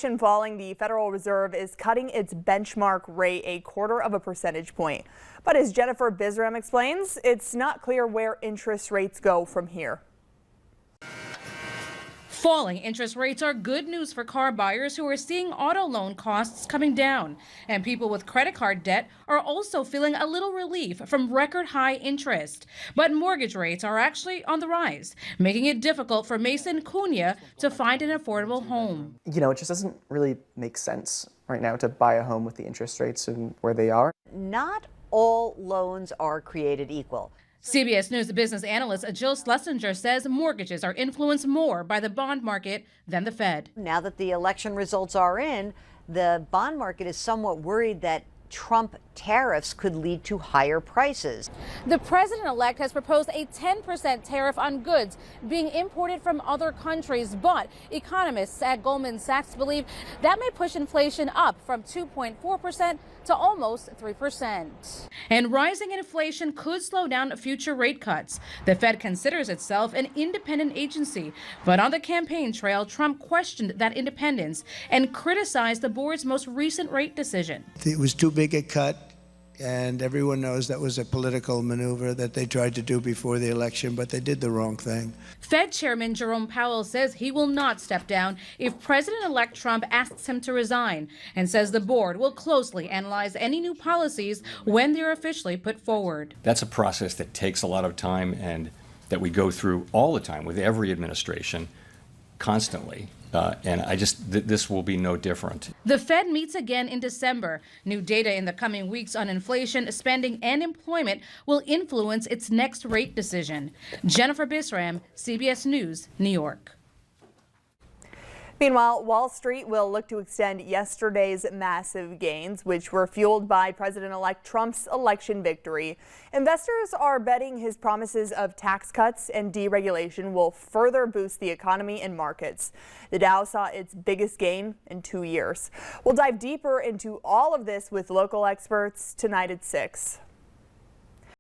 Falling, the Federal Reserve is cutting its benchmark rate 1/4 percentage point. But as Jennifer Bisram explains, it's not clear where interest rates go from here. Falling interest rates are good news for car buyers who are seeing auto loan costs coming down. And people with credit card debt are also feeling a little relief from record high interest. But mortgage rates are actually on the rise, making it difficult for Mason Cunha to find an affordable home. You know, it just doesn't really make sense right now to buy a home with the interest rates and where they are. Not all loans are created equal. CBS News business analyst Jill Schlesinger says mortgages are influenced more by the bond market than the Fed. Now that the election results are in, the bond market is somewhat worried that Trump tariffs could lead to higher prices. The president-elect has proposed a 10% tariff on goods being imported from other countries, but economists at Goldman Sachs believe that may push inflation up from 2.4% to almost 3%. And rising inflation could slow down future rate cuts. The Fed considers itself an independent agency, but on the campaign trail, Trump questioned that independence and criticized the board's most recent rate decision. It was too big a cut, and everyone knows that was a political maneuver that they tried to do before the election, but they did the wrong thing. Fed Chairman Jerome Powell says he will not step down if President-elect Trump asks him to resign, and says the board will closely analyze any new policies when they're officially put forward. That's a process that takes a lot of time and that we go through all the time with every administration, constantly. And this will be no different. The Fed meets again in December. New data in the coming weeks on inflation, spending, and employment will influence its next rate decision. Jennifer Bisram, CBS News, New York. Meanwhile, Wall Street will look to extend yesterday's massive gains, which were fueled by President-elect Trump's election victory. Investors are betting his promises of tax cuts and deregulation will further boost the economy and markets. The Dow saw its biggest gain in 2 years. We'll dive deeper into all of this with local experts tonight at 6.